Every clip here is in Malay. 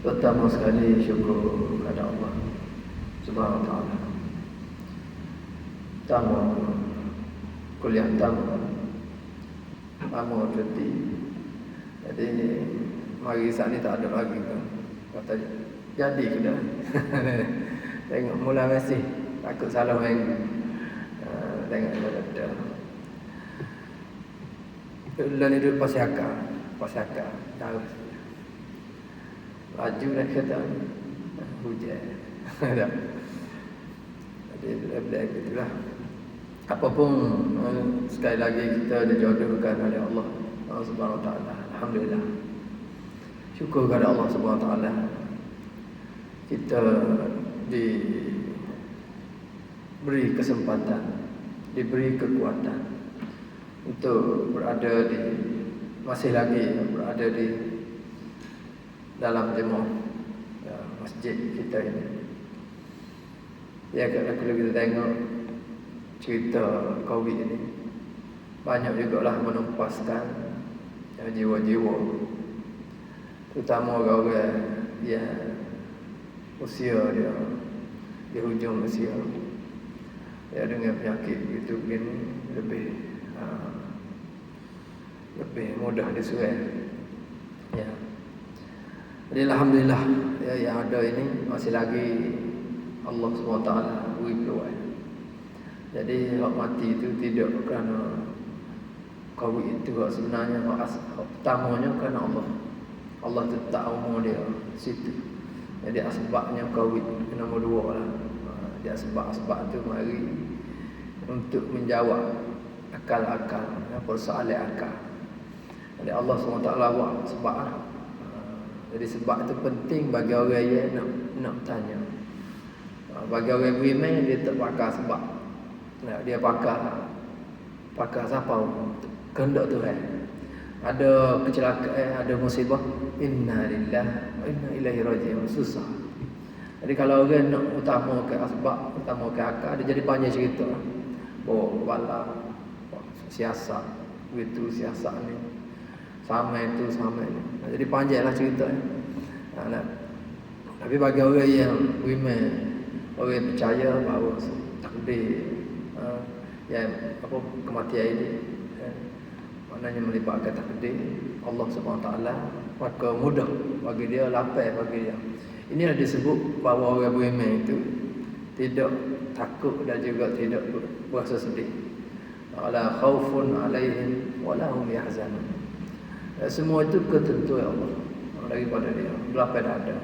Pertama sekali syukur kepada Allah Subhanahu wa taala. Tamu kuliah tamu cuti. Jadi mari saat ni tak ada lagi kan. Kata jadi ke dah. Tengok mula masih takut salah main. Tengok ada. Lalu duduk pasiaka tahu. Laju nak kata hujan. Jadi bila itulah. Apapun sekali lagi kita dijodohkan oleh Allah Subhanahu wa taala. Alhamdulillah. Syukur kepada Allah Subhanahu wa taala. Kita diberi kesempatan, diberi kekuatan untuk masih lagi berada di dalam jemaah masjid kita ini. Ya, kalau kita tengok cerita COVID ini, banyak jugalah menumpaskan jiwa-jiwa, terutama orang yang usia dia di hujung usia, ya, dengan penyakit itu begini lebih mudah disuai. Ya. Jadi alhamdulillah ya, yang ada ini masih lagi Allah SWT beri peluang. Jadi hak mati itu tidak kerana COVID itu, sebenarnya pertamanya kerana Allah. Allah tetap umur dia situ. Jadi asbabnya COVID nombor 2 lah. Dia asbab tu mari untuk menjawab akal-akal, persoalan akal. Jadi Allah SWT buat sebab lah. Jadi sebab itu penting bagi orang yang nak tanya. Bagi orang beriman, dia tak pakai sebab. Dia pakai siapa? Kehendak Tuhan. Ada kecelakaan, ada musibah, inna lillahi wa inna ilaihi raji'un, susah. Jadi kalau orang nak utamakan asbab, utamakan akal, dia jadi panjang cerita. Bala siasat, begitu siasat ni. Sama itu, sama ini. Jadi panjanglah cerita. Tapi bagi orang yang beriman, orang yang percaya bahawa takdir, yang kematian ini, maknanya melibatkan takdir Allah SWT, maka mudah bagi dia, lapar bagi dia. Inilah disebut bahawa orang beriman itu tidak takut dan juga tidak berasa sedih. La khaufun alaihim wa la hum yahzanun. Semua itu ketentuan Allah daripada dia, berapa dah ada.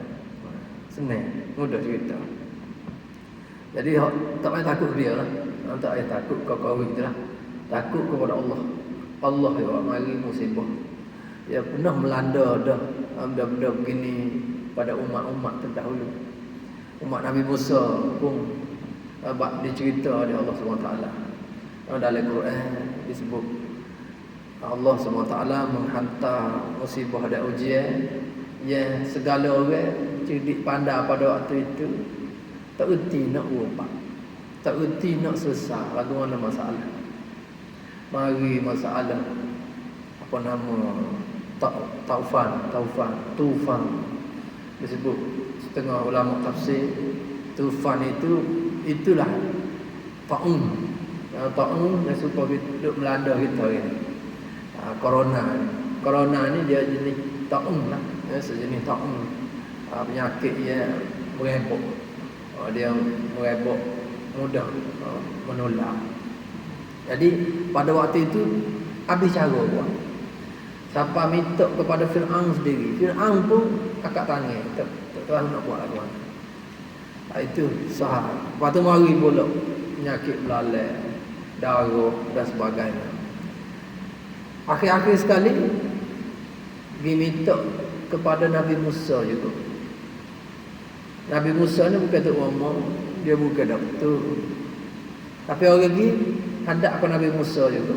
Senang, mudah cerita. Jadi tak payah takut dia lah. Tak payah takut kau itulah. Takut kepada Allah. Allah yang mari musibah. Dia pernah melanda dah benda-benda begini pada umat-umat terdahulu. Umat Nabi Musa pun dicerita oleh Allah SWT. Dalam Quran disebut Allah SWT menghantar musibah dan ujian yang segala orang cerdik pandai pada waktu itu tak erti nak ubah, tak erti nak selesai lagu mana masalah. Mari masalah apa nama tufan disebut setengah ulama tafsir. Tufan itulah taun yang supaya duduk melanda kita ini. Corona ni dia jenis taun lah, sejenis taun, penyakit yang merebak. Dia merebak mudah menular. Jadi pada waktu itu habis cara buat. Siapa minta kepada Fir'aun sendiri, Fir'aun pun akak tangan, tak tahu nak buat apa. Itu sah. Lepas tu mari pula penyakit belalai, darah dan sebagainya. Akhir-akhir sekali dia minta kepada Nabi Musa juga. Nabi Musa ni bukan tok umum, dia bukan doktor. Tapi orang lagi hadap ke Nabi Musa juga.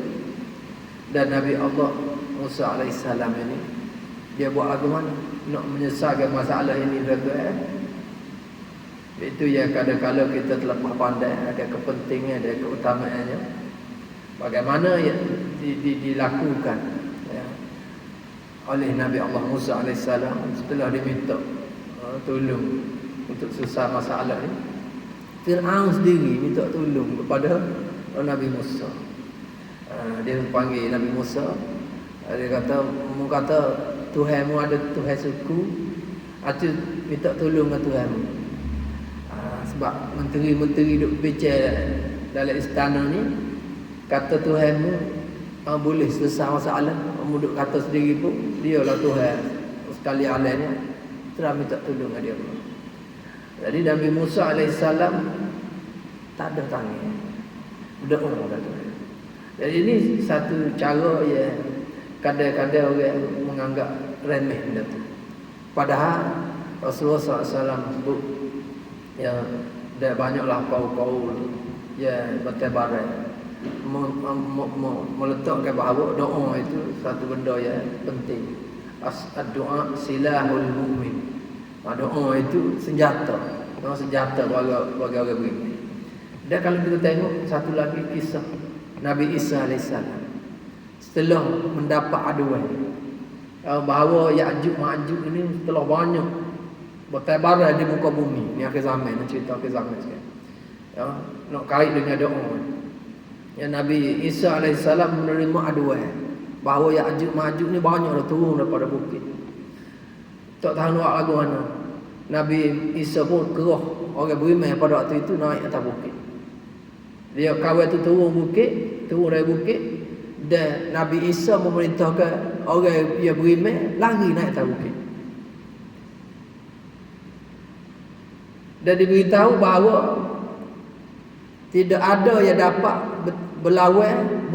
Dan Nabi Allah Musa AS ini, dia buat bagaimana nak menyelesaikan masalah ini tuan-tuan. Itu yang kadang-kadang kita terlepas pandai, ada kepentingan, ada keutamaannya. Bagaimana yang dilakukan oleh Nabi Allah Musa AS setelah diminta tolong untuk susah masalah ni. Fir'aun sendiri minta tolong kepada Nabi Musa. Dia panggil Nabi Musa. Dia kata, mu kata Tuhanmu ada Tuhan suku, aku minta tolong dengan Tuhanmu. Sebab menteri-menteri duk bicara dalam istana ni, kata Tuhanmu boleh selesai masalah. Kamu duk kata sendiri pun dialah Tuhan sekali alamnya. Terus minta tolong dengan dia. Jadi Nabi Musa AS tak ada tangan, berdoa kata. Jadi ini satu cara yang kadang-kadang orang menganggap remeh benda tu. Padahal Rasulullah SAW sebut yang dah banyaklah kaul-kaul yang bertebaran meletakkan bahawa doa itu satu benda yang penting. Doa silahul mu'min. Doa itu senjata. Senjata bagi orang beriman. Dan kalau kita tengok satu lagi kisah Nabi Isa AS setelah mendapat aduan bahawa Ya'juj Ma'juj ini setelah banyak bertebaran di muka bumi. Ni akhir zaman, cerita akhir zaman sekarang. Nak kait dengan doa. Ya, Nabi Isa AS menerima aduan bahawa Ya'juj Ma'juj ni banyak dah turun daripada bukit. Tak tahu nak lagu mana. Nabi Isa pun kerah orang beriman pada waktu itu naik atas bukit. Dia kawan tu turun dari bukit, dan Nabi Isa memerintahkan orang yang beriman lari naik atas bukit. Dan diberitahu bahawa tidak ada yang dapat berlawan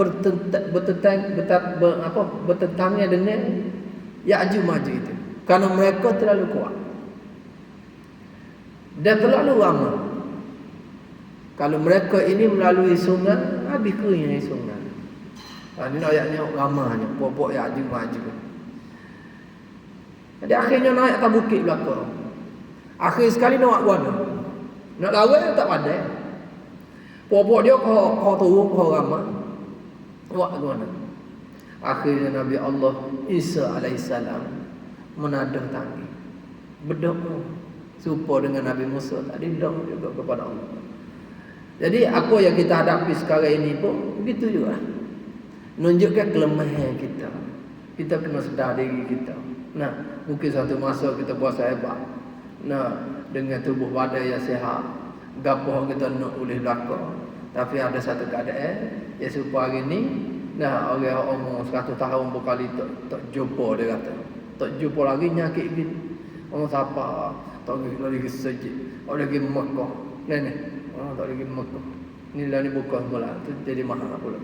bertentangnya dengan Ya'juj Ma'juj itu, kerana mereka terlalu kuat dan terlalu ramai. Kalau mereka ini melalui sungai, habis keringnya sungai. Ini ayatnya ramahnya, pokok Ya'juj Ma'juj. Jadi akhirnya naik atas bukit belakang. Akhir sekali nak buat mana? Nak lawan tak pandai. Pokok dia kau turun, kau ramah. Buat mana? Akhirnya Nabi Allah Isa AS menadah tangan, berdoa serupa dengan Nabi Musa tadi, doa juga kepada Allah. Jadi apa yang kita hadapi sekarang ini pun begitu juga. Menunjukkan kelemahan kita. Kita kena sedar diri kita. Nah, mungkin satu masa kita puasa hebat. Nah, dengan tubuh badan yang sihat, gapo kita nak boleh belakang. Tapi ada satu keadaan yang serupa hari ni, nah orang umur 100 tahun berkali tak jumpa, dia kata. Tak jumpa lagi nyakit gini. Orang siapa? Tak lagi sejik. Orang lagi Mekah. Nenek. Tak lagi Mekah. Ni lah ni bukan pula. Tu jadi mahal pula.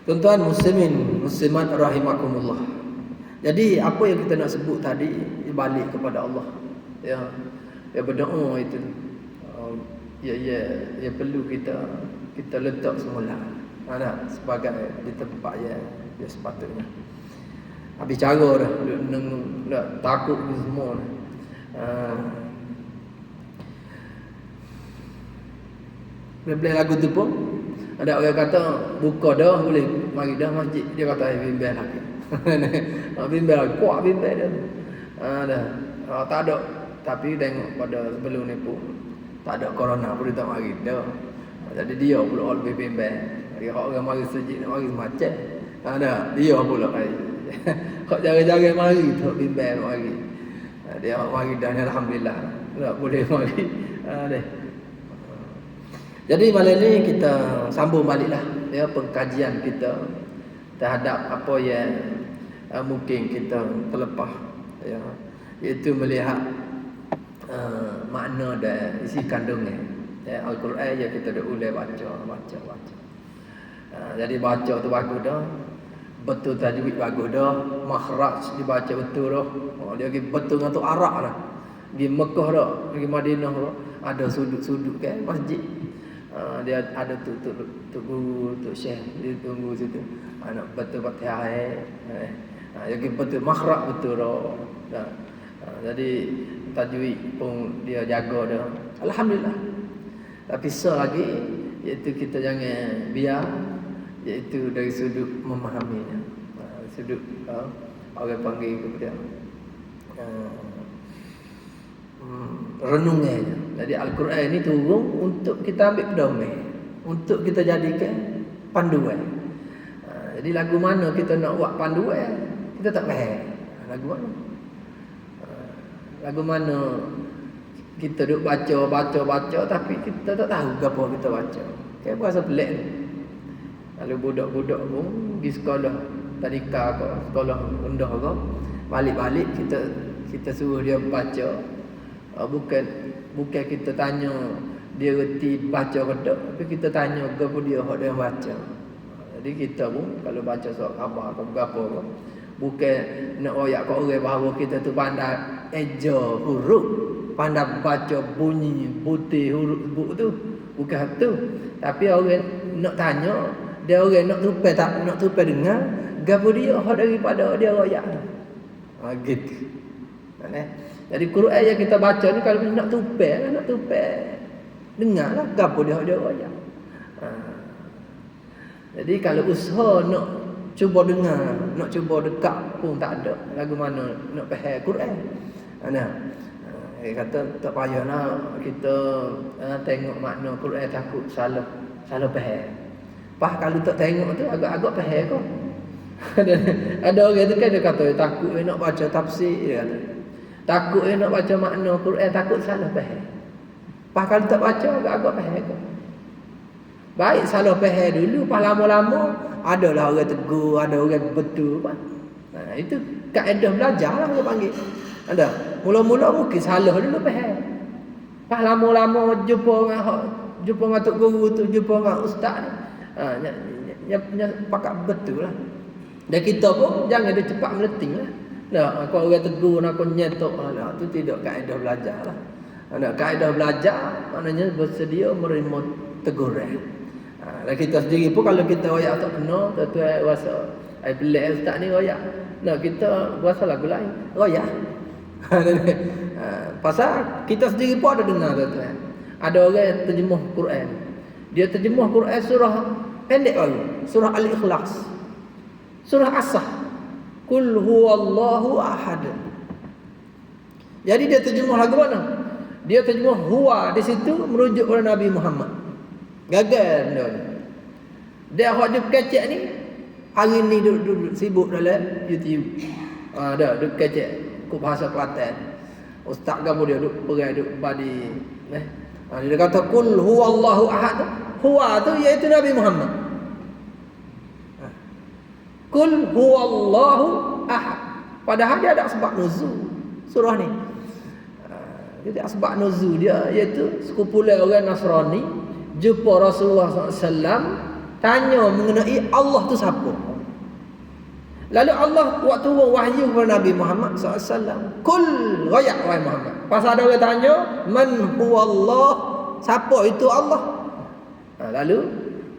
Tuan-tuan muslimin, muslimat rahimakumullah. Jadi apa yang kita nak sebut tadi balik kepada Allah. Ya berdoa itu. Ya perlu kita letak semula. Ada sebagai di tempat yang sepatutnya. Habis cara dah nak takut ni semua. Bila lagu tu pun ada orang kata buka dah boleh mari dah masjid, dia kata bimbel lagi. Bimbel lagi kuat bimbel dia. Tak ada, tapi tengok pada sebelum ni pun tak ada corona pun dia tak mari dah. Jadi dia pula lebih bimbel. Dia orang mari masjid nak mari macam. Ada dia pula kali. Kau jangan-jangan mari tak bimbel mari. Dia mari dah, alhamdulillah. Tak boleh mari. Jadi malam ni kita sambung baliklah ya pengkajian kita terhadap apa yang mungkin kita terlepas ya, iaitu melihat makna dan isi kandungan ya, Al-Quran yang kita dah ulai baca. Jadi baca tu bagus dah, betul tajwid bagus dah, makhraj dibaca betul dah. Dia pergi betul dengan tu Arab dah. Pergi Mekah dah, pergi Madinah dah, ada sudut-sudut kan masjid. Dia ada tu guru, tu syekh, dia tunggu situ. Nak betul Fatihah jadi betul makhraj betul dah. Jadi tajwid pun dia jaga dah. Alhamdulillah. Tapi selagi iaitu kita jangan biar iaitu dari sudut memahaminya. Sudut orang panggil kepada renungannya. Jadi Al-Quran ini turun untuk kita ambil pedoman, untuk kita jadikan panduan. Jadi lagu mana kita nak buat panduan, kita tak faham. Lagu mana? Lagu mana kita duk baca tapi kita tak tahu apa kita baca. Kayak berasa pelik ni. Lalu budak-budak pun pergi sekolah tadika ke sekolah rendah ke, balik-balik kita suruh dia baca. Bukan kita tanya dia reti baca ke tak, tapi kita tanya apa dia hak dia baca. Jadi kita pun kalau baca surat khabar atau apa ke, bukan nak royak kat orang bahawa kita tu pandai eja huruf, pandai baca bunyi putih huruf tu, bukan tu. Tapi orang nak tanya, dia orang nak tupai tak nak tupai dengar gapo dia hak daripada dia royak tu. Gitu. Jadi Quran yang kita baca ni kalau nak tupai dengarlah gapo dia royak. Jadi kalau usaha nak cuba dengar, nak cuba dekat pun tak ada. Lagu mana nak faham Quran. Kata tak payahlah kita tengok makna Quran takut salah faham. Kalau tak tengok tu agak-agak faham kau. Ada orang tu kan dia kata takut nak baca tafsir, dia kata. Takut nak baca makna Quran takut salah faham. Kalau tak baca agak-agak faham kau. Baik salah faham dulu, lama-lama adalah orang tegur, ada orang betul. Itu kaedah belajar lah orang panggil. Ada. Mula-mula mungkin salah dulu faham. Lama-lama jumpa dengan tok guru tu, jumpa dengan ustaz ni. Pakat betul lah. Dan kita pun jangan dia cepat meleting lah. Kalau orang tegur, nak nyetok lah. Itu tidak kaedah belajar lah. Kaedah belajar maknanya bersedia menerima teguran. Dan kita sendiri pun kalau kita royak tak kena, tuan-tuan rasa pelik ustaz ni royak. Kita rasa lagu lain, royak. Pasal kita sendiri pun ada dengar tuan-tuan. Ada orang yang terjemah Quran. Dia terjemah Quran surah pendek baru, surah Al-Ikhlas. Surah As-Sah. Qul huwallahu ahad. Jadi dia terjemah lagu mana? Dia terjemah huwa, di situ merujuk kepada Nabi Muhammad. Gagal benda ni. Dia hak dia kecek ni hari ni duduk sibuk dalam YouTube. Dah duduk kecek ku bahasa Kelantan. Ustaz gapo dia duduk perai duduk badi dia kata qul huwallahu ahad. Huwa tu iaitu Nabi Muhammad. Qul huwallahu ahad. Padahal dia ada sebab nuzul surah ni. Dia sebab nuzul dia iaitu sekumpulan orang Nasrani jumpa Rasulullah SAW, tanya mengenai Allah tu siapa. Lalu Allah buat turun wahyu kepada Nabi Muhammad SAW. Kul royak wahai Muhammad. Pasal ada orang tanya, man huwallah, siapa itu Allah? Lalu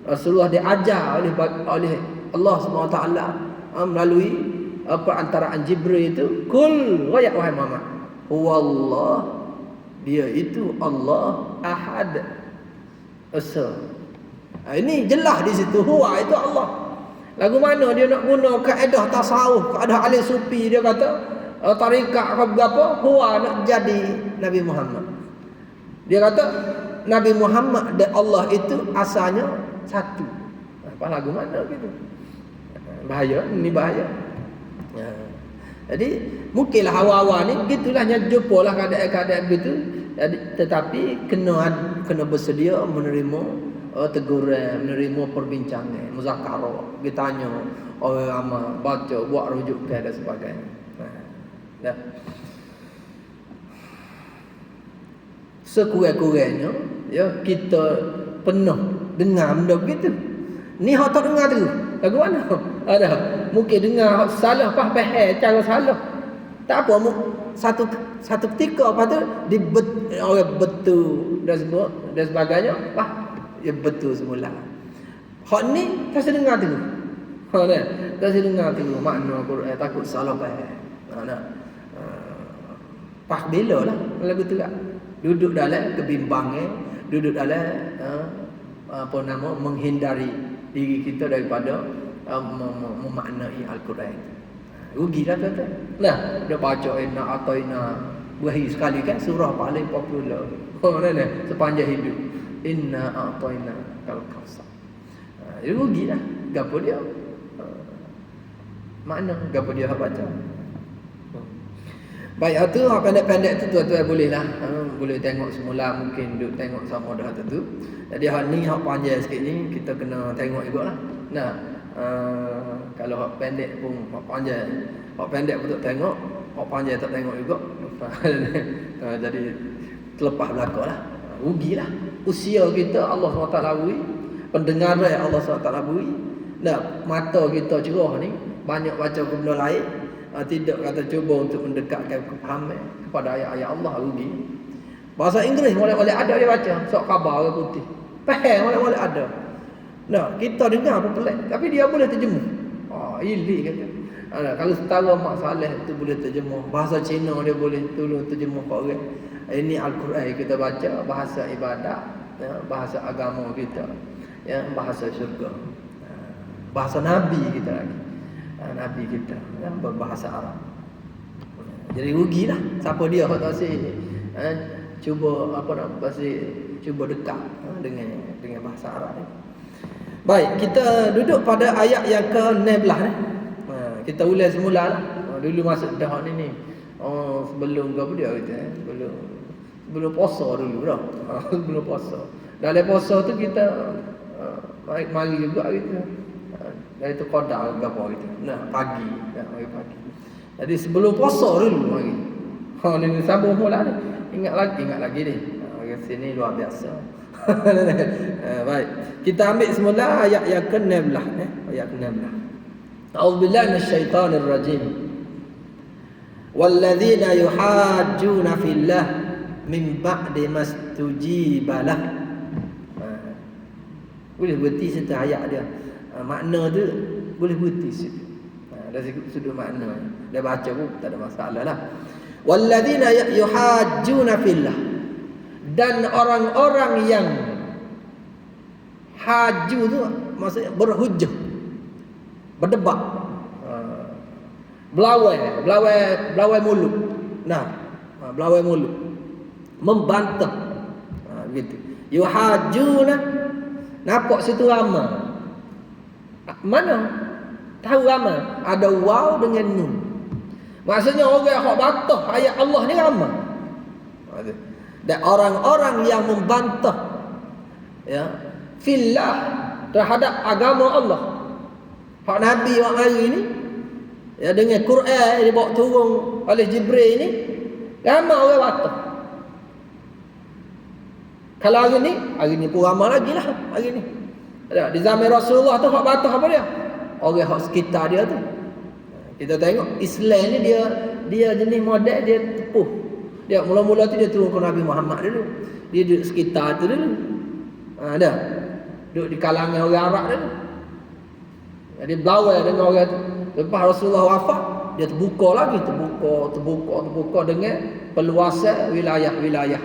Rasulullah diajar oleh Allah SWT melalui perantaraan Jibril itu. Kul royak wahai Muhammad, huwallah, dia itu Allah ahad, esa. Ini jelas di situ, huwa itu Allah. Lagu mana dia nak guna kaedah tasawuf, kaedah ahli sufi, dia kata tarikat ke berapa, huwa nak jadi Nabi Muhammad. Dia kata Nabi Muhammad dan Allah itu asalnya satu. Apa lagu mana gitu? Bahaya, ini bahaya. Jadi mungkinlah awal-awal ni gitulah, jumpalah keadaan-keadaan gitu. Jadi, tetapi kena bersedia menerima teguran, menerima perbincangan, muzakarah, ditanya orang ramai, baca, buat rujukan dan sebagainya. Dah. Sekurang-kurangnya ya kita pernah dengar benda begitu. Ni hak tak dengar tu. Lagu mana? Ada. Mungkin dengar salah faham cara salah. Tak apa, satu ketika lepas tu orang betul dan sebagainya, ya betul semula. Hak ni kasi dengar tu. Kasi dengar tu makna Quran, takut salah faham. Bila lah lagu tu lah. Duduk dalam kebimbangan, duduk dalam menghindari diri kita daripada memaknai Al-Quran. Rugi dah tuan-tuan. Nah, dia baca inna ataina berhari sekali kan surah paling popular. Oh, nah, sepanjang hidup. Inna ataina kal kausar. Dia rugi dah. Gapo dia? Makna gapo dia baca. Baik, itu pendek-pendek tu tuan-tuan boleh lah. Boleh tengok semula, mungkin duk tengok sama dah tu. Jadi hal ni hak panjang sikit ni kita kena tengok juga lah. Nah, kalau hak pendek pun hak panjang. Hak pendek pun tak tengok, hak panjang tak tengok juga. Jadi terlepas belaka lah. Rugilah. Usia kita Allah SWT beri, pendengaran Allah SWT beri. Nah, mata kita cerah ni banyak baca benda lain. Tidak kata cuba untuk mendekatkan kefahaman kepada ayat-ayat Allah, rugi. Bahasa Inggeris boleh-boleh ada dia baca, sok khabar orang putih. Faham boleh-boleh ada. Nah, kita dengar pun pelik, tapi dia boleh terjemuh. Ilik kata. Kalau setara Mak Saleh tu boleh terjemuh, bahasa Cina dia boleh tolong terjemuh kat orang. Ini Al-Quran kita baca, bahasa ibadat, ya, bahasa agama kita, ya, bahasa syurga. Bahasa Nabi kita lagi. Nabi kita yang berbahasa Arab. Jadi rugilah siapa dia hak tak cuba cuba dekat dengan bahasa Arab ni. Baik, kita duduk pada ayat yang ke-16 ni. Kita ulang semula lah. Dulu masuk dah ni. Sebelum apa dia kata sebelum puasa dulu dah. Sebelum puasa. Dalam puasa tu kita mari juga kita. Dari tu qada ke apa gitu. Nah, pagi, mari pagi. Jadi sebelum puasa dulu mari. Ni sambung mula ni. Ingat lagi ni. Sini luar biasa. Baik. Kita ambil semula ayat yang ke-16 ayat ke-16. A'udzubillahi minasyaitonir rajim. Walladzina yuhajjuna fillah min ba'di mastujiba lah. Boleh berhenti satu ayat dia. Makna tu boleh berhenti situ. Dari sudut makna dia baca pun tak ada masalah lah. Walladzina yuhajjuna fillah, dan orang-orang yang haju tu maksudnya berhujjah, berdebat, belawai mulut. Nah, belawai mulut, membantah, gitu. Yuhajjuna, nampak situ ramai. Mana? Tahu ramai. Ada waw dengan nun. Maksudnya orang yang bantah ayat Allah ni ramai. Dan orang-orang yang membantah, ya, fillah, terhadap agama Allah. Hak Nabi yang hari ni, ya, dengan Quran yang dibawa turun oleh Jibril ni, ramai orang bantah. Kalau hari ni pun ramai lagi lah hari ni. Di zaman Rasulullah tu hak bantah apa dia? Orang hak sekitar dia tu. Kita tengok Islam ni dia jenis model, dia tepuh. Dia mula-mula tu dia turun ke Nabi Muhammad dulu. Dia duduk sekitar tu dulu. Dah. Duduk di kalangan orang Arab dulu. Jadi berlawan dengan orang tu. Lepas Rasulullah wafat, dia terbuka lagi, terbuka dengan peluasan wilayah-wilayah.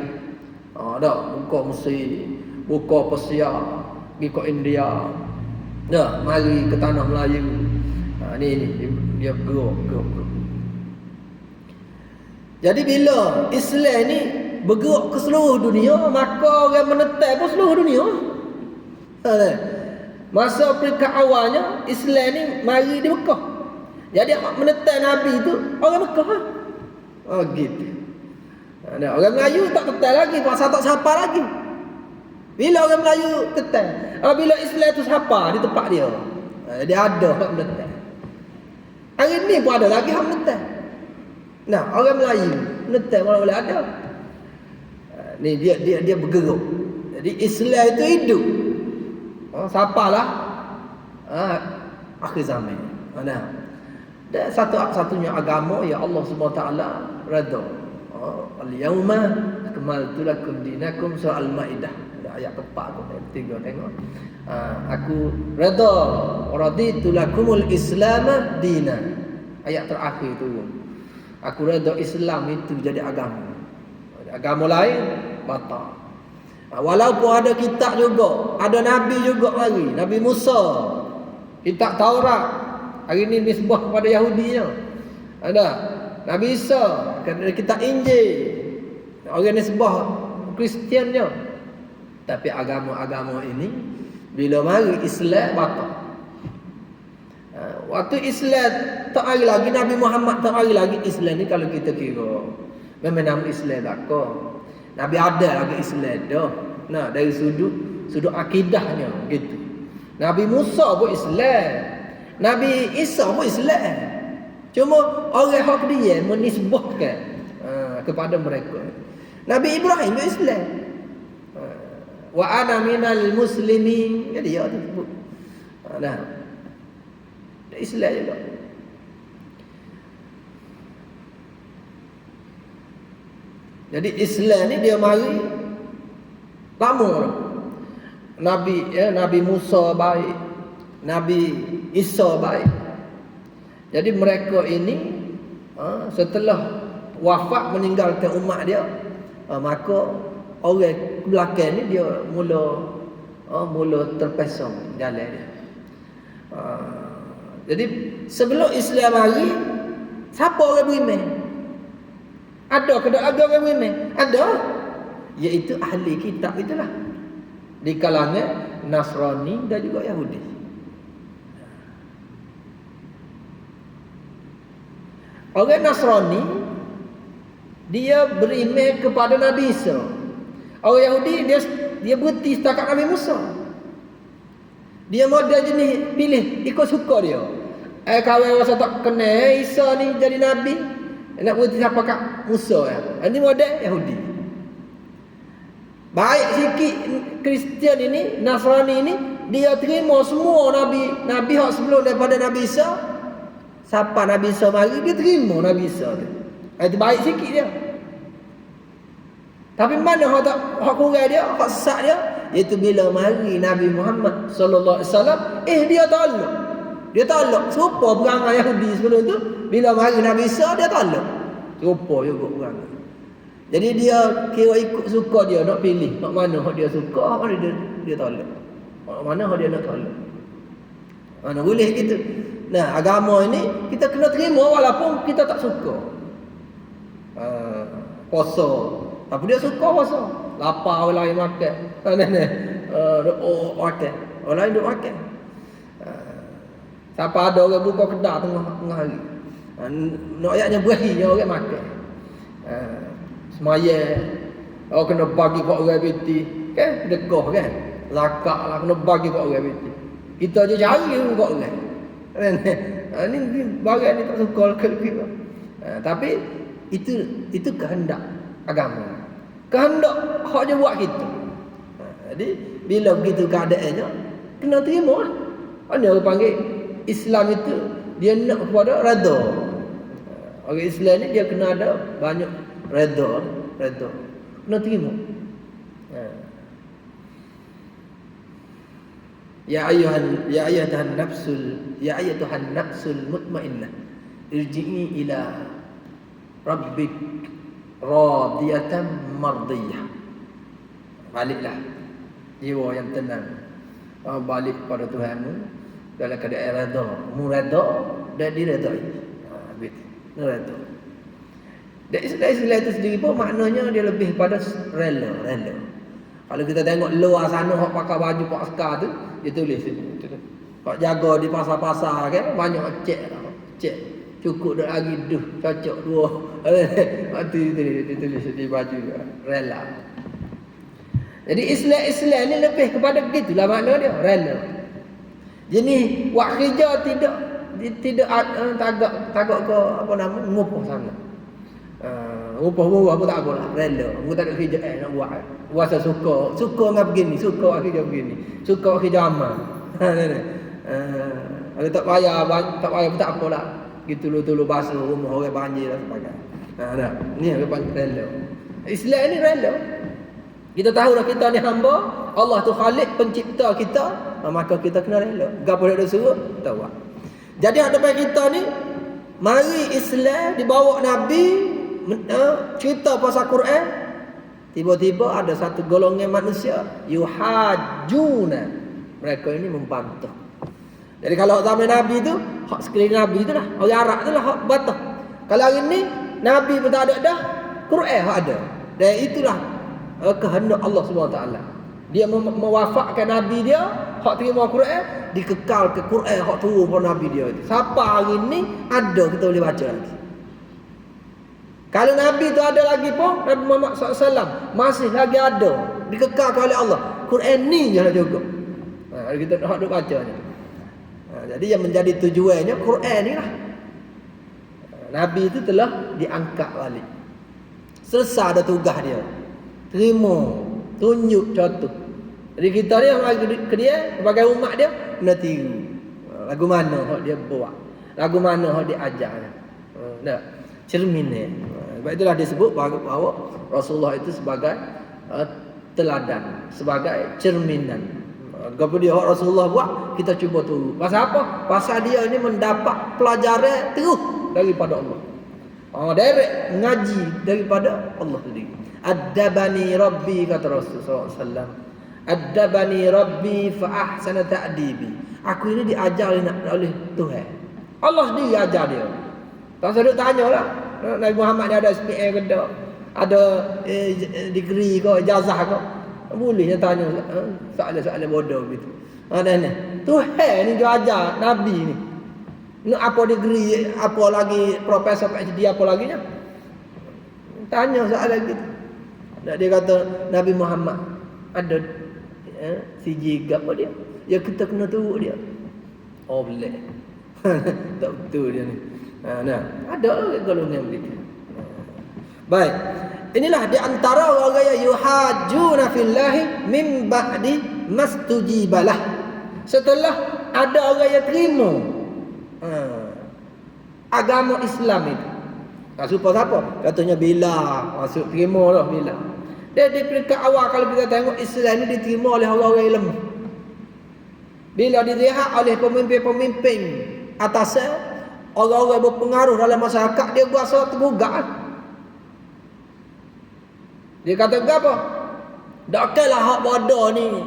Dah, buka Mesir, buka Persia, pergi ke India. Dah, mari ke tanah Melayu. Ni dia bergerak. Jadi bila Islam ni bergerak ke seluruh dunia, maka orang menentang pun seluruh dunia. Masa peringkat awalnya Islam ni mari di Mekah. Jadi menentang Nabi tu orang Mekah. Gitu. Orang Melayu tak ketal lagi, pasal tak siapa lagi. Bila orang Melayu ketal, bila Islam tu siapa di tempat dia. Dia ada hak menentang. Hari ni pun ada lagi hak menentang. Nah, orang Melayu menentang mana boleh ada. Ni dia bergerak. Jadi Islam itu hidup. Siapalah akhir zaman. Dan satu-satunya agama ya Allah Subhanahu taala redha. Al-yauma akmaltu lakum dinakum, surah Al-Maidah. Ayat keempat tu, ayat 3 tengok. Aku redha, raditu lakumul Islam dinan. Ayat terakhir tu. Aku redha Islam itu jadi agama. Agama lain batal. Walaupun ada kitab juga, ada nabi juga lagi, Nabi Musa. Kitab Taurat. Hari ni nisbah kepada Yahudinya. Ada Nabi Isa kan dari kitab Injil. Orang ni sebah Kristiannya. Tapi agama-agama ini bila mari Islam batal. Waktu Islam tak hari lagi, Nabi Muhammad tak hari lagi, Islam ni kalau kita kira memang nama Islam tak kau. Nabi ada lagi Islam dah. Nah, dari sudut akidahnya gitu. Nabi Musa pun Islam. Nabi Isa pun Islam. Cuma orang hak dia menisbahkan kepada mereka. Nabi Ibrahim pun Islam. Wa ana minal muslimin. Jadi dia sebut. Nah. Islam juga. Jadi Islam ni dia mari lama. Nabi Musa baik, Nabi Isa baik. Jadi mereka ini setelah wafat meninggalkan umat dia, maka orang belakang ni dia mula terpesong jalan dia. Jadi sebelum Islam mari, siapa orang beriman? Ada orang beriman? Ada. Iaitu ahli kitab itulah. Di kalangan Nasrani dan juga Yahudi. Orang Nasrani dia beriman kepada Nabi Isa. Orang Yahudi dia berhenti setakat Nabi Musa. Dia model jenis pilih ikut suka dia. Kalau rasa tak kenal Isa ni jadi nabi, nak berhenti siapa kat Musa ya. Ini model Yahudi. Baik sikit Kristian ini, Nasrani ini, dia terima semua nabi hak sebelum daripada Nabi Isa. Siapa Nabi Isa mari, dia terima Nabi Isa tu. Itu baik sikit dia. Tapi mana hak kurang dia, hak sesat dia, iaitu bila mari Nabi Muhammad sallallahu alaihi wasallam, dia tolak. Dia tolak serupa perangai Yahudi sebelum tu. Bila mari Nabi Isa dia tolak. Serupa juga perangai. Jadi dia kira ikut suka dia nak pilih hak mana hak dia suka, hak mana dia tolak. Hak mana hak dia nak tolak. Mana boleh gitu. Nah, agama ini kita kena terima walaupun kita tak suka. Puasa, tapi dia suka puasa. Lapar orang lain makan. Makan. Orang lain duk makan. Siapa ada orang buka kedai tengah hari. Nak ayatnya berahi je orang makan. Semaya. Orang kena bagi kat orang piti. Kan? Dekah kan? Zakak lah kena bagi kat orang piti. Kita je cari kat orang. Ni barang ni tak suka kita. Tapi itu kehendak agama. Kehendak hak je buat kita. Jadi bila begitu keadaannya kena terima lah. Ada orang panggil Islam itu dia nak kepada redha. Orang Islam ni dia kena ada banyak redha. Kena terima. Ya ayatuhan nafsul mutmainnah irji'i ila rabbik radiyatan mardiyah. Baliklah jiwa yang tenang, balik pada Tuhanmu dalam keadaan redha. Mu redha dan diredai. Betul. Redha. Dan Islam itu sendiri pun maknanya dia lebih pada rela. Kalau kita tengok luar sana hak pakai baju pak askar tu, dia tulis situ. Hak jaga di pasar-pasar kan banyak cek. Cukup dak lagi cocok dua. Dia tulis di baju rela. Jadi Islam ni lebih kepada begitulah makna dia, rela. Jadi buat kerja tidak tagak ke apa nama ngupuh sana. Ngupuh aku tak apalah, rela. Aku tak ada kerja nak buat. Puasa suka dengan begini, suka kerja begini, suka kerja amal. Kalau tak payah pun tak apalah. Gitu tulu basuh rumah orang banjir dan sebagainya. Ni apa rela. Islam ni rela. Kita tahu dah kita ni hamba, Allah tu Khalik pencipta kita, maka kita kena rela. Gapo dia suruh, kita buat. Jadi hadapan kita ni, mari Islam dibawa Nabi cerita pasal Quran, tiba-tiba ada satu golongan manusia yuhajuna. Mereka ini membantah. Jadi kalau zaman Nabi tu, hak sekeliling Nabi tu lah, orang Arab tu lah hak bantah. Kalau hari ni Nabi pun tak ada dah, Quran ada. Dan itulah kehendak Allah Subhanahu taala. Dia mewafakkan Nabi dia, hak terima Quran, dikekal ke Quran hak turun pada Nabi dia itu. Siapa hari ni ada kita boleh baca lagi. Kalau Nabi tu ada lagi pun, Nabi Muhammad SAW masih lagi ada, dikekalkan oleh Allah. Quran ni je lah juga. Kita nak duk baca ni. Jadi yang menjadi tujuannya Quran ni lah. Nabi itu telah diangkat balik. Selesai dah tugas dia. Terima, tunjuk contoh. Jadi kita ni yang mari ke dia sebagai umat dia kena tiru. Lagu mana hak dia buat, lagu mana hak dia ajar. Dah cermin ni. Sebab itulah dia sebut bahawa Rasulullah itu sebagai teladan, sebagai cerminan. Apa dia hak Rasulullah buat, kita cuba turu. Pasal apa? Pasal dia ni mendapat pelajaran terus daripada Allah. Direct ngaji daripada Allah sendiri. Addabani Rabbi, kata Rasulullah SAW. Addabani Rabbi fa ahsana ta'dibi. Aku ini diajar oleh Tuhan. Allah sendiri ajar dia. Tak usah duk tanyalah. Nabi Muhammad ni ada SPM ke tak? Ada degree ke, ijazah ke? Boleh dia tanya soalan-soalan bodoh gitu. Dan Tuhan ni dia ajar Nabi ni. Nak apa degree, apa lagi profesor PhD apa lagi nya? Tanya soalan gitu. Dan dia kata Nabi Muhammad ada CJ ke apa dia? Ya kita kena turut dia. Oh boleh. Tak betul dia ni. Nah, ada golongan begitu. Baik. Inilah di antara orang yang yuhajjuna fillahi min ba'di mastujibalah. Setelah ada orang yang terima agama Islam itu. Supaya apa? Katanya bila masuk terima lah bila. Dia di peringkat awal kalau kita tengok Islam ini diterima oleh orang-orang yang lemah. Bila dilihat oleh pemimpin-pemimpin atasnya, orang-orang yang berpengaruh dalam masyarakat, dia berasa tergugah. Dia kata apa? Tak kailah hak bodoh ni.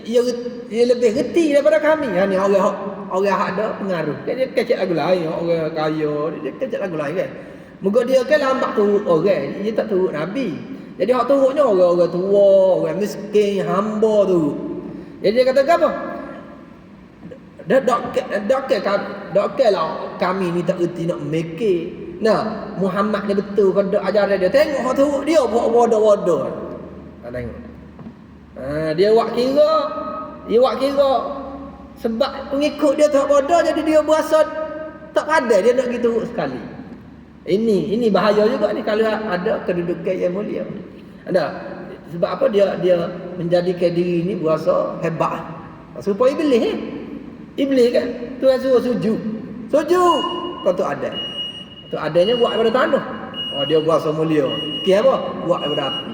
Ia lebih reti daripada kami. Ni orang hak ada pengaruh. Dia kecek lagu lain, orang kaya, dia kecek lagu lain kan. Moga dia kan lambat turut orang, dia tak turut Nabi. Jadi hak turutnya orang-orang tua, orang miskin, hamba turut. Jadi dia kata apa? Dak lah kami ni tak erti nak mikir. Nah, Muhammad ni betul kan ajaran dia. Tengok hak turut dia buat bodoh-bodoh. Tengok. Dia buat kira sebab pengikut dia tak bodoh, jadi dia berasa tak pandai dia nak gitu sekali. Ini bahaya juga ni kalau ada kedudukan yang mulia. Ada sebab apa dia menjadikan diri ni berasa hebat. Supaya iblis iblis kan Tuhan suruh sujud. Kau tu ada. Tu adanya buat daripada tanah. Dia berasa mulia. Kira apa? Buat daripada api.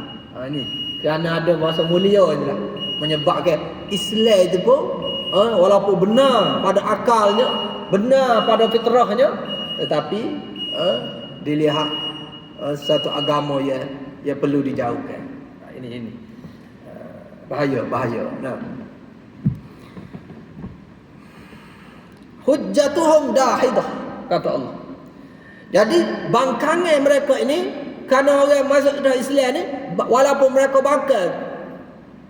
Ni kerana ada bahasa mulia ni lah, menyebabkan Islam itu pun walaupun benar pada akalnya, benar pada fitrahnya, tetapi dilihat satu agama yang perlu dijauhkan. Ini bahaya. Nah, hujjatuhum dahidah, kata Allah. Jadi bangkangan mereka ini, kerana orang masuk dalam Islam ni, walaupun mereka bangkang,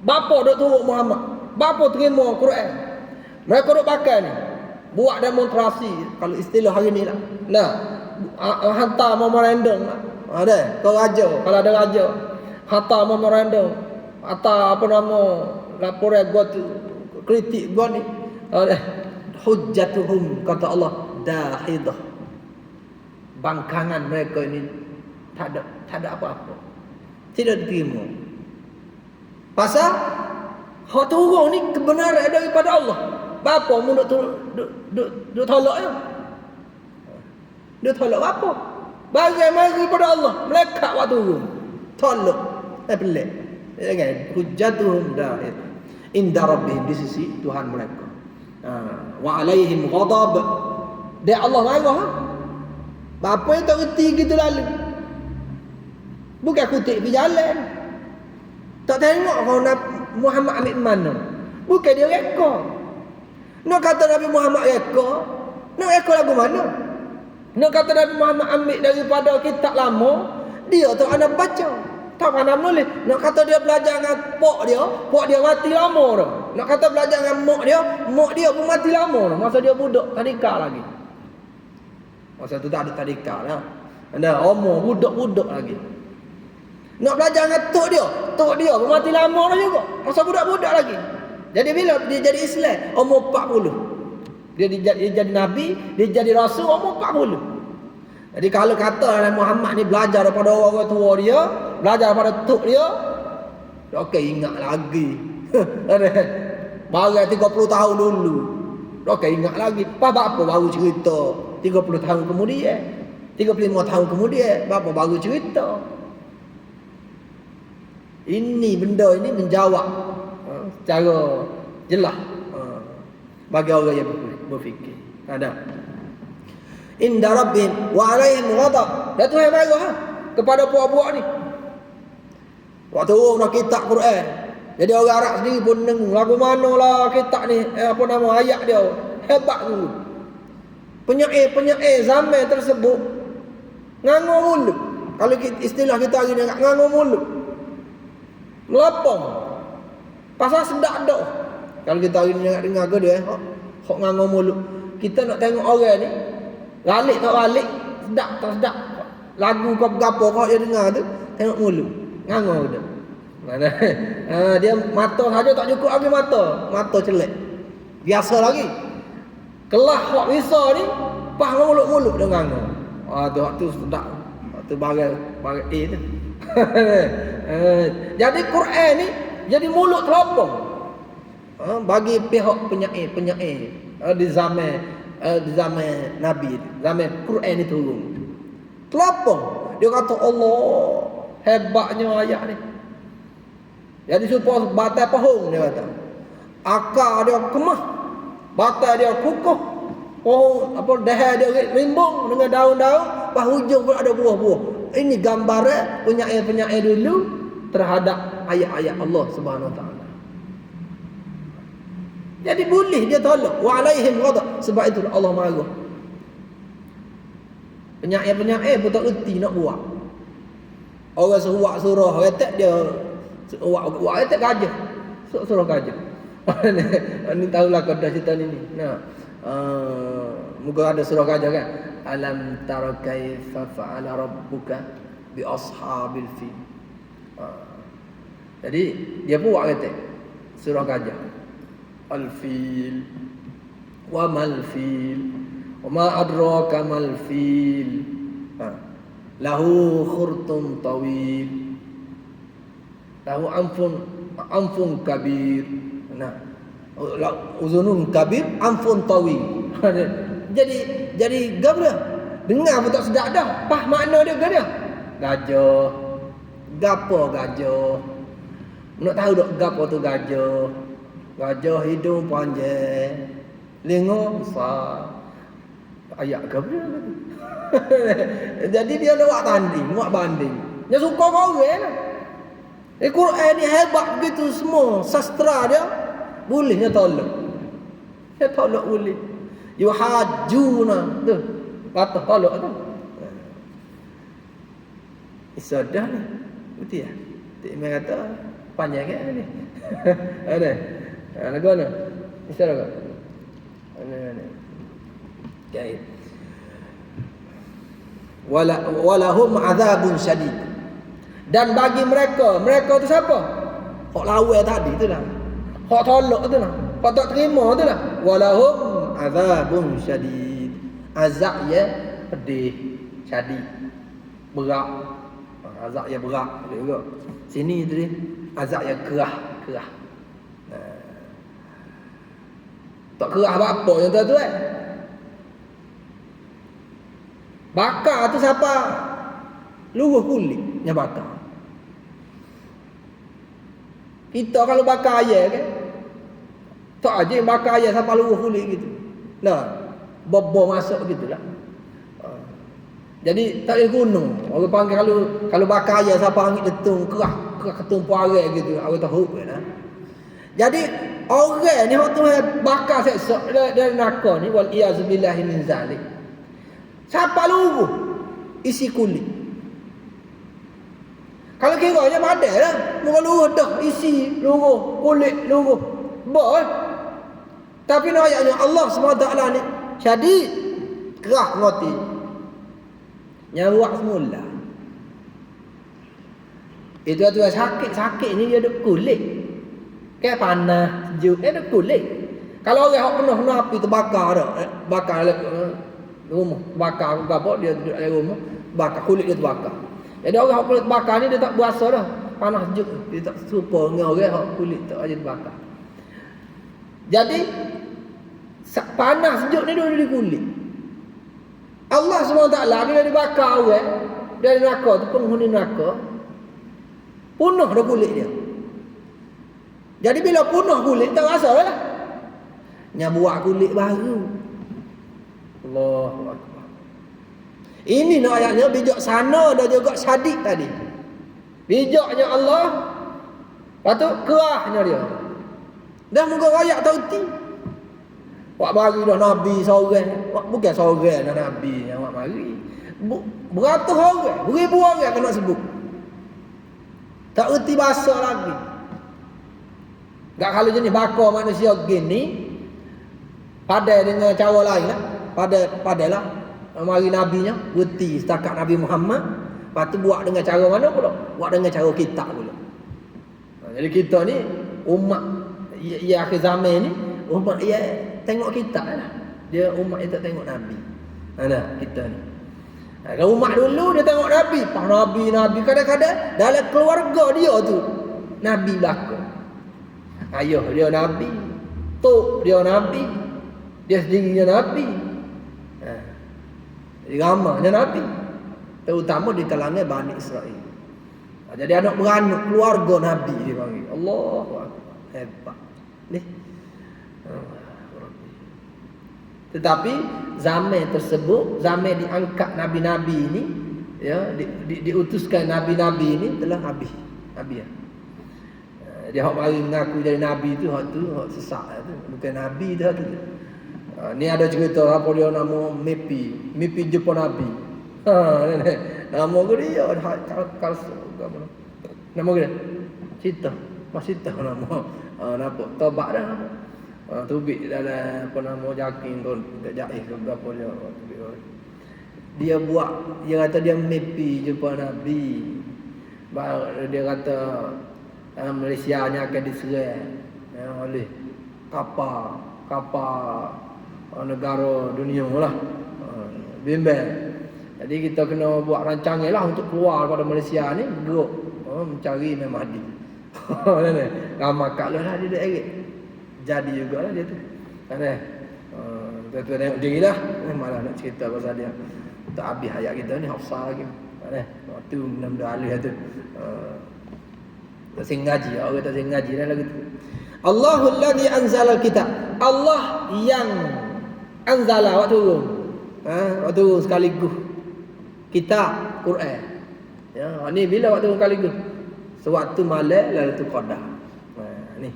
bapa duk turut Muhammad, bapa terima Quran, mereka duk bangkang ni, buat demonstrasi, kalau istilah hari ni lah. Nah, hantar memorandum lah. Ada kau raja, kalau ada raja, hantar memorandum, hantar apa nama laporan gua tu, kritik gua ni. Hujjatuhum, kata Allah, dahidah. Bangkangan mereka ini tak ada apa-apa, tidak diterima. Pasal hak turun ni kebenaran daripada Allah. Bapa mu duk tolak ya. Dia tolak apa? Bagaimana daripada Allah, melekat waktu turun. Tolak. Pelik. Jangan hujjatuhum dahid inda rabbihim, di sisi Tuhan mereka. Wa alaihim ghadab. Dia Allah marah. Bapa yang tak reti gitu lalu. Bukan kutip pergi jalan. Tak tengok kau Muhammad ambil mana. Bukan dia reka. Nak kata Nabi Muhammad reka. Nak reka lagu mana? Nak kata Nabi Muhammad ambil daripada kitab lama, dia tu ana baca. Tak pandai menulis. Nak kata dia belajar dengan pok dia mati lama dah. Nak kata belajar dengan mak dia pun mati lama dah. Masa dia budak tadika lagi. Masa tu tak ada tadika lah. Ada umur budak-budak lagi. Nak belajar dengan tok dia pun mati lama dah juga. Masa budak-budak lagi. Jadi bila dia jadi Islam, umur 40. Dia jadi Nabi, dia jadi Rasul umur 40. Jadi kalau kata Muhammad ni belajar daripada orang tua dia, belajar daripada tok dia, okey ingat lagi. Baru 30 tahun dulu. Okey ingat lagi. Apa baru cerita 30 tahun kemudian, 35 tahun kemudian, apa baru cerita. Ini benda ini menjawab secara jelas bagi orang yang berfikir. Ada inda rabbihim wa alaihim ghadab. Dan Tuhan marah kepada puak-puak ni. Waktu nak kitab Quran. Jadi orang Arab sendiri pun dengar lagu manalah kitab ni, apa nama ayat dia. Hebat dulu. Penyair zaman tersebut nganggur mulut. Kalau istilah kita hari ni nganggur mulut. Melapang. Pasal sedap dah. Kalau kita hari ni dengar ke dia, hok nganggur mulut. Kita nak tengok orang ni galik tak galik, sedap tak sedap. Lagu kau berapa kau dia dengar tu, tengok mulut. Nganggur dia. Mana? Dia mata saja tak cukup lagi mata celek. Biasa lagi. Kelah hok bisa ni, pas mulut-mulut dia nganggur. Tu sedap. Tu bagai tu. Jadi Quran ni jadi mulut terlopong. Bagi pihak penyair di zaman Nabi, zaman Quran ni turun. Terlopong. Dia kata Allah hebatnya ayat ni. Jadi supaya batal pohon dia kata. Akar dia kemah, batal dia kukuh. Pohon apa dahan dia rimbung dengan daun-daun, pas hujung pun ada buah-buah. Ini gambaran penyair-penyair dulu terhadap ayat-ayat Allah Subhanahu Wa Taala. Jadi boleh dia tolak wa alaihim ghadab, sebab itu Allah marah. Penyair-penyair pun tak erti nak buat. Orang suruh surah retak dia buat retak gajah. Surah gajah. Ni tahulah kau dah cerita ni. Nah. Muka ada surah gajah kan. Alam tara kaifa fa'ala rabbuka bi ashabil fil. Jadi dia pun buat retak surah gajah. Al-fil wa mal fil wa ma adraka mal fil lahu khurtum tawil lahu anfun kabir. Nah, uzunun kabir anfun tawil. jadi gabra dengar pun tak sedap dah. Pas makna dia ke dia? Gajah. Gapo gajah? Nak tahu dok gapo tu gajah? Gajah hidung panjang, lengan besar. Ayat ke apa? Jadi dia nak buat banding. Dia suka kau orang lah. Quran ni hebat begitu semua. Sastra dia bolehnya tolak. Dia tolak boleh. Yuhajuna tu. Patah tolak tu. Isadah ni. Betul ya? Tak main kata panjang kan ni. Ada. Lagu mana? Isyarat ke? Mana? Okay. Walahum azabun syadid. Dan bagi mereka tu siapa? Hak lawan tadi tu lah. Hak tolak tu lah. Hak tak terima tu lah. Walahum azabun syadid. Azab ya pedih, syadid. Berat. Azab ya berat juga. Sini tu dia. Azab ya kerah. Tak kerah apa yang tuan-tuan. Bakar tu siapa? Luruh kulitnya bakar. Kita kalau bakar ayam kan, tak aja bakar ayam sampai luruh kulit gitu. Nah, bobo masuk gitulah. Jadi tak boleh guna. Orang panggil kalau bakar ayam sampai angin detung kerah ketumpu arang gitu. Orang tahu kan. Jadi orang ni hak tu bakar seksa dari neraka ni wal iazubillahi min zalik. Siapa luruh? Isi kulit. Kalau kiranya badai lah. Muka luruh dah. Isi luruh. Kulit luruh. Boleh. Tapi nak ayatnya Allah SWT ni syadid. Kerah ngoti. Nyawa semula. Itu tu sakit ni dia ada kulit. Kayak panas, sejuk, dia ada kulit. Kalau orang hok penuh api terbakar dah. Bakar rumah. Bakar apa dia duduk dalam rumah. Bakar kulit dia terbakar. Jadi orang hok kulit terbakar ni dia tak berasa dah. Panas sejuk. Dia tak serupa dengan orang hok kulit tak aja terbakar. Jadi panas sejuk ni duduk di kulit. Allah SWT bila dibakar orang dari neraka tu, penghuni neraka, punah dah kulit dia. Jadi bila punah kulit tak rasa lah. Nya buat kulit baru. Allahu Akbar. Ini nak ayatnya bijak sana dan juga syadid tadi. Bijaknya Allah, patut kerahnya dia. Dah muka rakyat tahu ti. Wak bagi dah Nabi seorang. Bukan seorang dah Nabi yang wak bagi. Beratus orang, beribu orang kena sebut. Tak erti bahasa lagi. Tak kalau jenis bakar manusia gini, padai dengan cara lain lah. Padailah mari nabinya, erti setakat Nabi Muhammad. Lepas tu buat dengan cara mana pula? Buat dengan cara kita pula. Jadi kita ni umat ya akhir zaman ni, umat ya tengok kita lah. Dia umat yang tak tengok Nabi. Ada kita ni. Kalau umat dulu dia tengok Nabi, Nabi kadang-kadang dalam keluarga dia tu Nabi belakang. Ayah dia Nabi, tok dia Nabi, dia sendirinya Nabi. Jadi ramanya Nabi, terutama di kalangan Bani Israel. Jadi anak beranak keluarga Nabi dia panggil. Allahu Akbar. Hebat. Ni. Tetapi zaman tersebut, zaman diangkat nabi-nabi ini, ya, diutuskan nabi-nabi ini telah habis. Nabi ya. Dia hak mari mengaku jadi nabi tu, hak sesak tu, bukan nabi dah tu. Ni ada cerita apa dia nama mimpi jumpa nabi. Nama dia nama dia cerita masih tahu nama. Nampak tobat dah. Tubik dalam apa nama jakin tu dekat jahil ke apa dia buat, dia kata dia mimpi jumpa nabi. Baru dia kata Malaysia ni akan diserang oleh kapal negara dunia lah, bimbang. Jadi kita kena buat rancangan lah untuk keluar pada Malaysia ni, geruk mencari Imam Mahdi. Ramai kat lah dia dah erik. Jadi jugalah dia tu. Kan kita tengok diri lah. Malah nak cerita pasal dia. Tak habis hayat kita ni, hafsah lagi. Kan waktu benda-benda alih tu. Tak sengaja, orang tak sengaja dah lagu tu. Allahul ladzi anzalal kitab. Allah yang anzala waktu turun. Waktu turun sekaligus. Kitab Quran. Ya, ni bila waktu turun sekaligus? Sewaktu malam Lailatul Qadar. Ni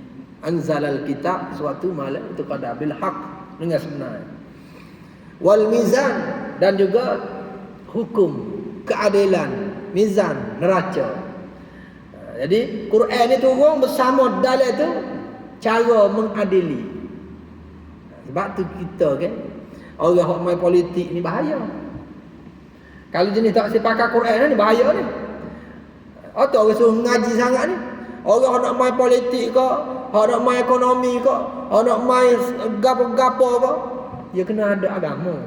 anzalal kitab suatu malam itu qadar bil haq, dengan sebenar. Wal mizan, dan juga hukum, keadilan, mizan, neraca. Jadi Quran ni turun bersama dalam tu cara mengadili. Sebab tu kita kan orang hok main politik ni bahaya. Kalau jenis tak sepakat Quran ni bahaya ni. Atau orang suruh ngaji sangat ni. Orang nak main politik ke, nak main ekonomi ke, nak main gapo-gapo ke, dia kena ada agama.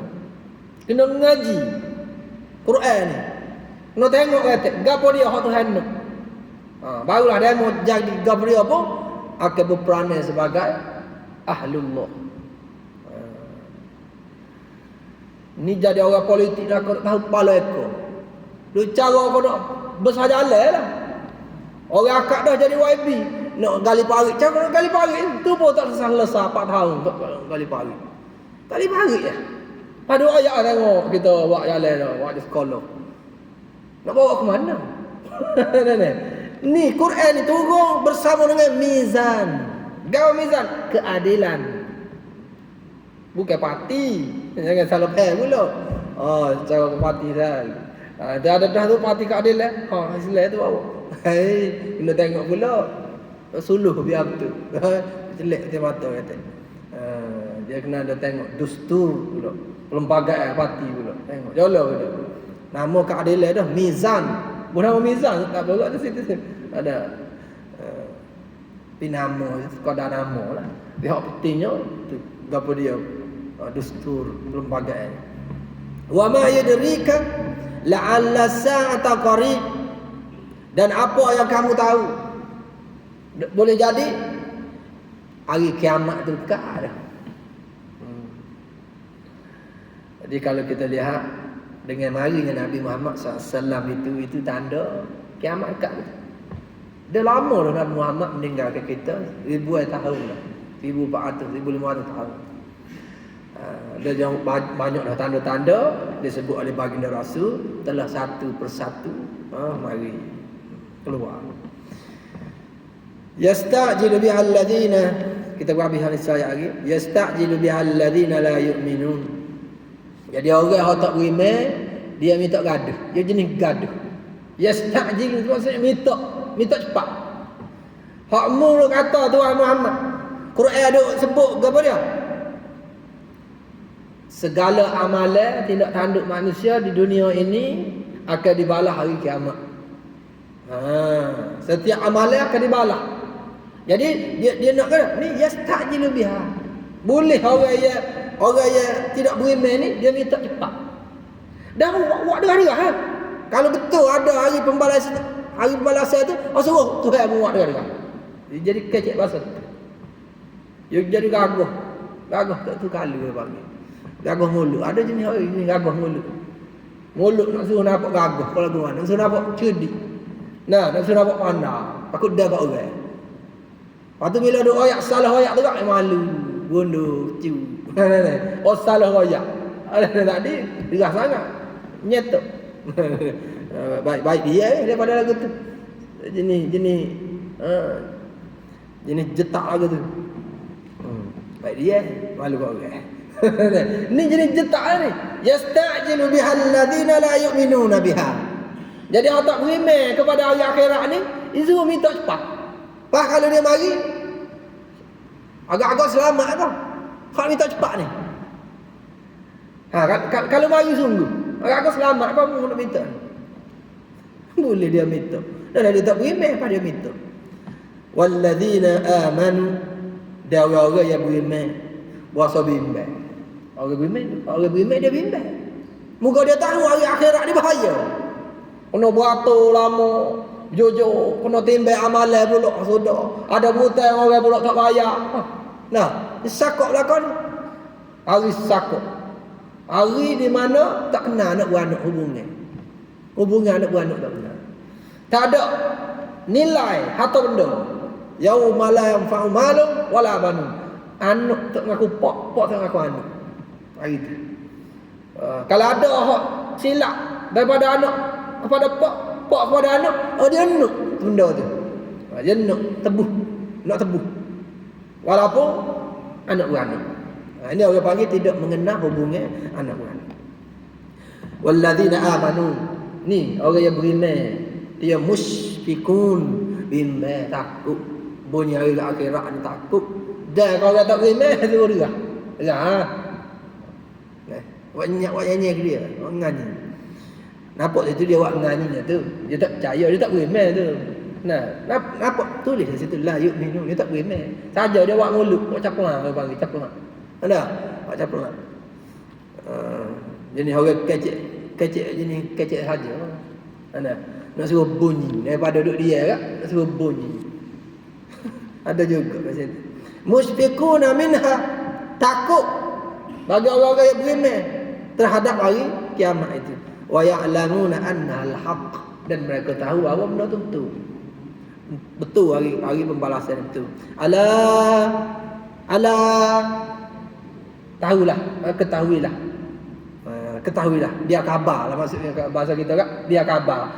Kena ngaji Quran ni. Kena tengok kata gapo dia hak Tuhan nak. Barulah dia mau jadi gapo dia apa akan berperanan sebagai ahlullah. Ni jadi orang politik dah kau tahu kepala ekor. Lu cara kau nak besar jalan lah. Orang akak dah jadi YB, nak gali parit. Cakap nak gali parit tu pun tak selesai 4 tahun untuk gali parit. Gali parit ya. Pada ayat tengok kita buat jalan dah, buat di sekolah. Nak bawa ke mana? Ni Quran ni turun bersama dengan mizan. Gaul mizan, keadilan. Bukan parti. Jangan salah faham pula. cara parti dah. Dah tu parti keadilan. Islam tu bawa. Kena tengok pula. Suluh biar betul. Jelek dia mata kata. Dia kena ada tengok dustur pula. Perlembagaan parti pula. Tengok jolo pula. Nama keadilan dah mizan. Bukan nama mizan tak apa kat situ. Ada nama sekadar nama lah. Dia pentingnya tu gapo dia dustur perlembagaan. Wa ma yadrika la'alla sa'ata qarib. Dan apa yang kamu tahu boleh jadi hari kiamat tu dekat dah. Jadi kalau kita lihat dengan marinya Nabi Muhammad SAW itu tanda kiamat dekat. Dah lama dah Nabi Muhammad meninggalkan kita, ribuan tahun dah. 1400, 1500 tahun. Dia yang banyak dah tanda-tanda disebut oleh baginda Rasul telah satu persatu mari keluar. Yastajilu bihal ladina, kita habis hadis ayat lagi. Yastajilu bihal ladina la yu'minun. Jadi orang yang tak beriman, dia minta gaduh. Dia jenis gaduh. Yastajilu tu maksudnya minta cepat. Hak mu kata Tuhan Muhammad. Quran ada sebut apa dia? Segala amalan tindak tanduk manusia di dunia ini akan dibalas hari kiamat. Setiap amalan akan dibalas. Jadi dia nak kata ni yastajilu biha. Boleh orang yang tidak beriman ni dia minta cepat. Dah buat dengar kan? Kalau betul ada hari pembalasan tu, suruh Tuhan buat dengar. Jadi kecek bahasa. Dia jadi gagah. Gagah tak tu kalau dia panggil. Gagah mulut. Ada jenis orang ni gagah mulut. Mulut nak suruh nampak gagah kalau gua nak suruh nampak cerdik. Nak suruh nampak pandai. Takut dah kat orang. Lepas tu bila ada royak salah royak tu tak malu. Gunduh, cu. Oh salah royak. Ada tadi dirah sangat. Nyetok. Baik dia daripada lagu tu. Jenis jetak lagu tu. Baik dia malu kat orang. Ni jenis jetak ni. Yastajilu bihal ladina la yu'minuna biha. Jadi orang tak beriman kepada hari akhirat ni, disuruh minta cepat. Pas kalau dia mari agak-agak selamat tau. Hak minta cepat ni. Kalau mari sungguh, agak-agak selamat apa mu nak minta? Boleh dia minta. Dan dia tak beriman apa dia minta. Walladzina amanu, dia orang yang beriman, puasa bimbang. Orang beriman dia bimbang. Muka dia tahu hari akhirat ni bahaya. Kena beratur lama, jujur, kena timbang amalan pula sudah. Ada hutang orang pula tak bayar. Nah, sakok belakang ni. Hari sakok. Hari di mana tak kenal anak beranak hubungan. Hubungan anak beranak tak kenal. Tak ada nilai harta benda. Yauma la yanfa'u malun wala banun. Anak tak ngaku pak tak ngaku anak. Hari tu. Kalau ada hak silap daripada anak kepada pak kepada anak, dia nak benda tu. Dia nak tebuh. Walaupun anak beranak. Ini orang panggil tidak mengenal hubungan anak beranak. Walladzina amanu. Ni orang yang beriman, dia musyfikun bima takut. Bunyi hari akhirat ni takut. Dan kalau tak beriman tu dia. Ya. Buat nyanyi ke dia, orang nyanyi. Nampak situ dia buat nyanyinya tu. Dia tak percaya, dia tak beriman tu. Nah, nampak tulis di situ la yu'minu, dia tak beriman. Saja dia buat mulut, buat caplang, dia panggil caplang. Ada? Buat caplang. Jenis orang kecek jenis kecek saja. Ada? Nak suruh bunyi daripada duduk dia kan, nak suruh bunyi. Ada juga kat situ. Musyfiquna minha, takut bagi orang-orang yang beriman terhadap hari kiamat itu. Wa ya'lamuna anna al-haq, dan mereka tahu bahawa benda itu betul hari pembalasan itu. Ala ketahuilah, biar khabar lah maksudnya bahasa kita kan, biar khabar.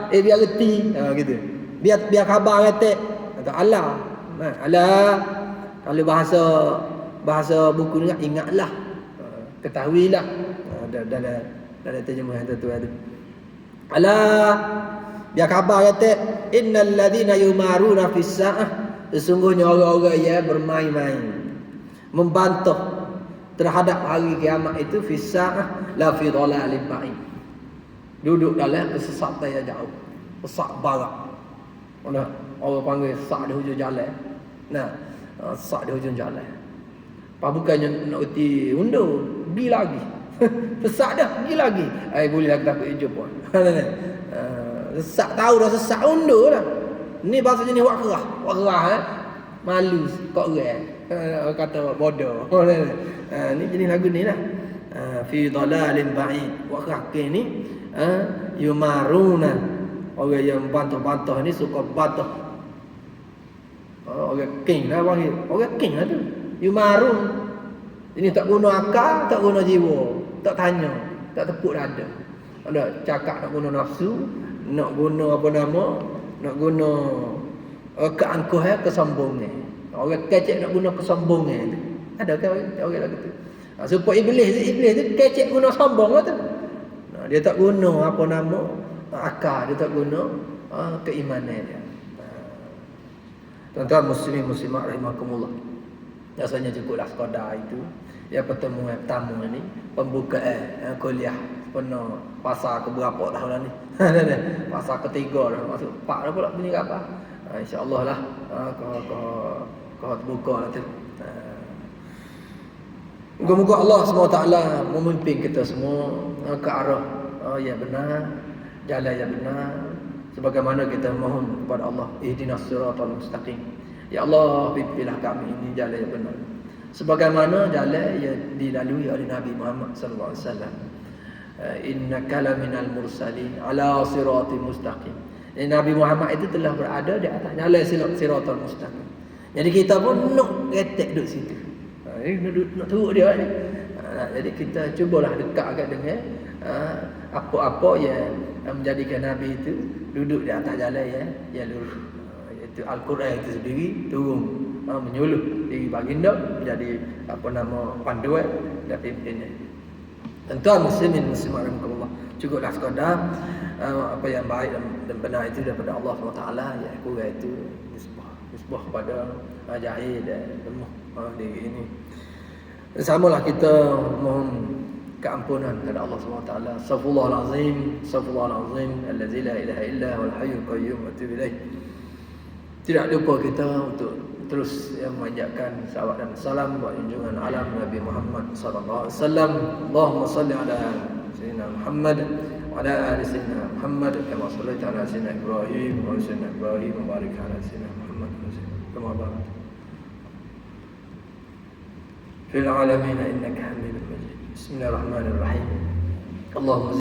Biar reti gitu. Biar khabar kata Allah. Allah kalau bahasa buku ni ingatlah, ketahuilah. dalam terjemahan tu ada. Alah, dia khabar kata innal ladzina yumaruna fis sa'ah, sesungguhnya orang-orang yang bermain-main membantah terhadap hari kiamat itu fis sa'ah la fi dhalalin ba'id, duduk dalam kesesatan yang jauh, sesat barat. Orang panggil sesat di hujung jalan. Nah, sesat di hujung jalan. Apa bukannya nak uti undur, pergi lagi. Sesat dah, pergi lagi. Boleh lah kita takut hijau pun. Sesat tahu dah sesat, undur lah. Ni bahasa jenis wak kerah malu kok orang kata bodoh. Ni jenis lagu ni lah. Fi dhalalin ba'id. Wak kerah ni yumaruna. Orang yang bantah-bantah ni suka bantah. Orang king lah panggil. Orang king lah tu. Yumarun. Ini tak guna akal, tak guna jiwa, tak tanya, tak tepuk dada. Ada cakap nak guna nafsu, nak guna apa nama, nak guna keangkuhan, kesombongan. Orang kecek nak guna kesombongan tu. Ada ke orang lagu tu? Supaya iblis tu kecek guna sombong lah tu. Dia tak guna apa nama akal, dia tak guna keimanan dia. Tuan-tuan muslimin muslimat rahimakumullah. Biasanya cukuplah sekadar itu. Ya, pertemuan pertama ni pembukaan kuliah penuh fasa ke berapa tahun ni? Fasa ketiga dah, masuk 4 dah pula bunyi ke apa? Insya-Allah lah kau terbuka lah tu. Moga-moga Allah SWT memimpin kita semua ke arah yang benar, jalan yang benar, sebagaimana kita mohon kepada Allah, ihdinas siratal mustaqim. Ya Allah, pimpinlah kami ini jalan yang benar, sebagaimana jalan yang dilalui oleh Nabi Muhammad sallallahu alaihi wasallam. Innaka laminal mursalin ala siratal mustaqim. Nabi Muhammad itu telah berada di atas jalan siratal mustaqim. Jadi kita pun nak retek duduk situ. Nak teruk dia ni. Jadi kita cubalah dekatkan dengan apa-apa yang menjadikan Nabi itu duduk di atas jalan yang lurus. Iaitu Al-Quran itu sendiri turun menyuluh diri baginda menjadi apa nama panduan dan pimpinnya. Tuan muslimin muslimat rahimakumullah, cukuplah sekadar apa yang baik dan benar itu daripada Allah SWT. Ya, kurang itu nisbah kepada jahil dan lemah diri ini. Samalah kita mohon keampunan kepada Allah SWT. Astaghfirullahalazim allazi la ilaha illa huwal hayyul qayyum wa atubu ilaih. Tidak lupa kita untuk terus memanjatkan salawat dan salam buat junjungan alam Nabi Muhammad sallallahu alaihi wasallam. Allahumma shalli ala sayyidina Muhammad wa ala ali sayyidina Muhammad kama shallaita ala sayyidina Ibrahim wa ala sayyidina Ibrahim wa barik ala sayyidina Muhammad kama barakta fil alamin innaka Hamidum Majid. Bismillahirrahmanirrahim. Allahumma